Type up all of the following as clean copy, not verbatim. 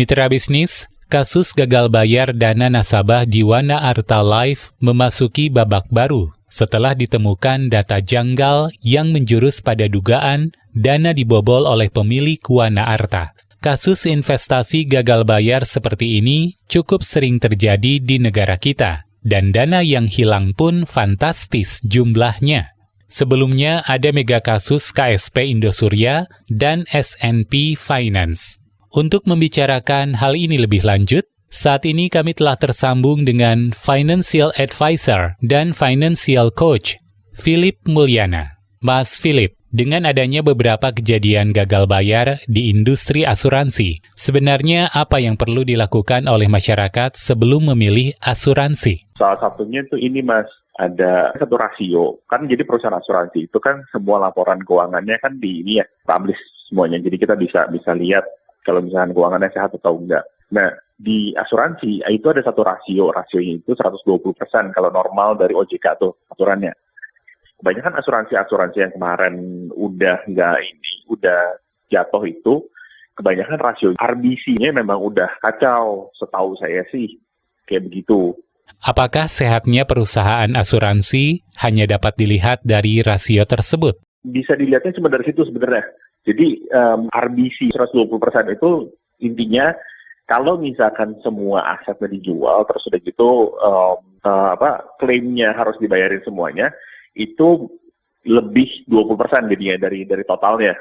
Mitra bisnis, kasus gagal bayar dana nasabah di Wana Arta Life memasuki babak baru setelah ditemukan data janggal yang menjurus pada dugaan dana dibobol oleh pemilik Wana Arta. Kasus investasi gagal bayar seperti ini cukup sering terjadi di negara kita, dan dana yang hilang pun fantastis jumlahnya. Sebelumnya ada mega kasus KSP Indosurya dan SNP Finance. Untuk membicarakan hal ini lebih lanjut, saat ini kami telah tersambung dengan Financial Advisor dan Financial Coach, Philip Mulyana. Mas Philip, dengan adanya beberapa kejadian gagal bayar di industri asuransi, sebenarnya apa yang perlu dilakukan oleh masyarakat sebelum memilih asuransi? Salah satunya itu ini Mas, ada satu rasio. Kan jadi perusahaan asuransi itu kan semua laporan keuangannya kan publish semuanya. Jadi kita bisa lihat kalau misalnya keuangannya sehat atau enggak. Nah, di asuransi itu ada satu rasionya itu 120% kalau normal dari OJK tuh aturannya. Kebanyakan asuransi yang kemarin udah jatuh itu, kebanyakan rasio RBC-nya memang udah kacau, setahu saya sih kayak begitu. Apakah sehatnya perusahaan asuransi hanya dapat dilihat dari rasio tersebut? Bisa dilihatnya cuma dari situ sebenarnya. Jadi RBC 120% itu intinya kalau misalkan semua asetnya dijual terus udah gitu klaimnya harus dibayarin semuanya, itu lebih 20% jadinya dari totalnya.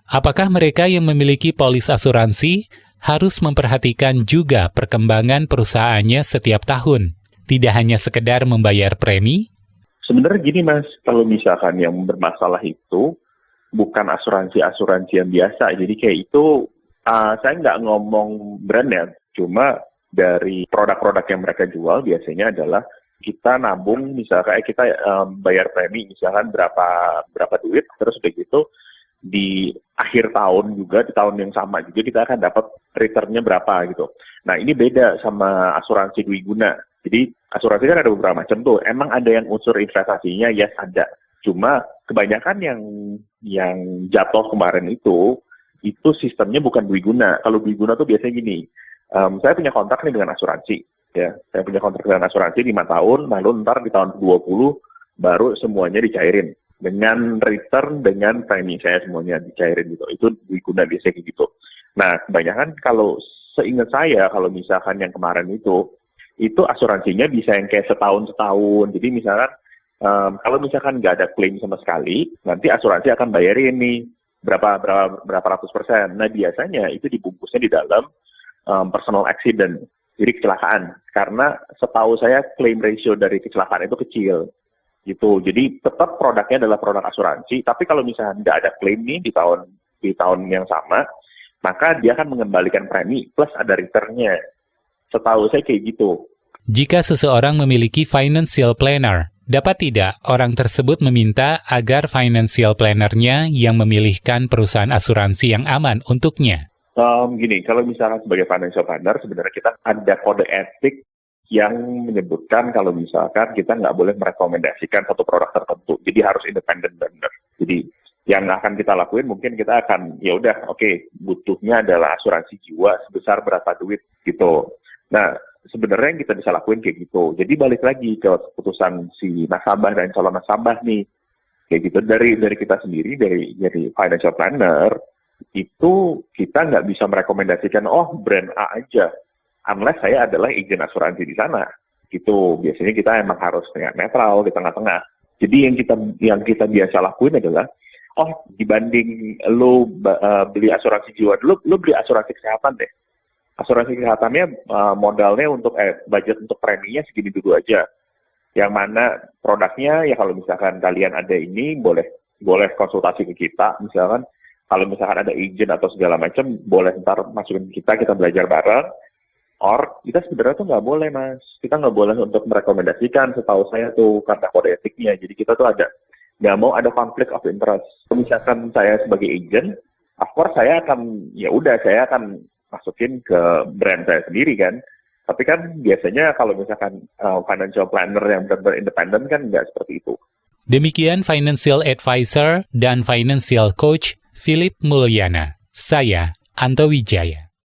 Apakah mereka yang memiliki polis asuransi harus memperhatikan juga perkembangan perusahaannya setiap tahun, tidak hanya sekedar membayar premi? Sebenarnya gini Mas, kalau misalkan yang bermasalah itu bukan asuransi yang biasa, jadi kayak itu saya nggak ngomong brand ya, cuma dari produk-produk yang mereka jual biasanya adalah kita nabung, misalkan kita bayar premi misalkan berapa duit, terus udah gitu di akhir tahun juga, di tahun yang sama juga kita akan dapat return-nya berapa gitu. Nah ini beda sama asuransi dwi guna. Jadi asuransi kan ada beberapa macam tuh. Emang ada yang unsur investasinya, yes ada. Cuma kebanyakan yang jatuh kemarin itu sistemnya bukan dwi guna. Kalau dwi guna tuh biasanya gini, saya punya kontrak nih dengan asuransi. Ya, saya punya kontrak dengan asuransi 5 tahun, lalu ntar di tahun 20 baru semuanya dicairin. Dengan return, dengan premi saya semuanya dicairin gitu. Itu dwi guna biasanya gitu. Nah, kebanyakan kalau seingat saya, kalau misalkan yang kemarin itu asuransinya bisa yang kayak setahun. Jadi misalkan kalau misalkan nggak ada klaim sama sekali, nanti asuransi akan bayarin nih berapa ratus %. Nah biasanya itu dibungkusnya di dalam personal accident, jadi kecelakaan. Karena setahu saya claim ratio dari kecelakaan itu kecil, gitu. Jadi tetap produknya adalah produk asuransi, tapi kalau misalnya nggak ada klaim nih di tahun yang sama, maka dia akan mengembalikan premi plus ada return-nya. Setahu saya kayak gitu. Jika seseorang memiliki financial planner, dapat tidak orang tersebut meminta agar financial planner-nya yang memilihkan perusahaan asuransi yang aman untuknya? Gini, kalau misalkan sebagai financial planner, sebenarnya kita ada kode etik yang menyebutkan kalau misalkan kita nggak boleh merekomendasikan satu produk tertentu. Jadi harus independen benar. Jadi yang akan kita lakuin mungkin kita akan, ya udah, oke, butuhnya adalah asuransi jiwa sebesar berapa duit gitu. Nah, sebenarnya yang kita bisa lakuin kayak gitu. Jadi balik lagi ke keputusan si nasabah dan calon nasabah nih. Kayak gitu, dari kita sendiri, dari financial planner, itu kita nggak bisa merekomendasikan, brand A aja. Unless saya adalah agen asuransi di sana. Gitu, biasanya kita emang harus netral di tengah-tengah. Jadi yang kita biasa lakuin adalah, dibanding lo beli asuransi jiwa dulu, lo beli asuransi kesehatan deh. Asuransi kesehatannya modalnya untuk budget untuk preminya segini dulu aja. Yang mana produknya ya kalau misalkan kalian ada ini boleh konsultasi ke kita. Misalkan kalau misalkan ada agent atau segala macam boleh ntar masukin kita belajar bareng. Or kita sebenarnya tuh nggak boleh Mas. Kita nggak boleh untuk merekomendasikan, setahu saya tuh karena kode etiknya. Jadi kita tuh nggak mau ada conflict of interest. Misalkan saya sebagai agent, of course saya akan masukin ke brand saya sendiri kan. Tapi kan biasanya kalau misalkan financial planner yang benar-benar independen kan nggak seperti itu. Demikian Financial Advisor dan Financial Coach Philip Mulyana. Saya, Anto Wijaya.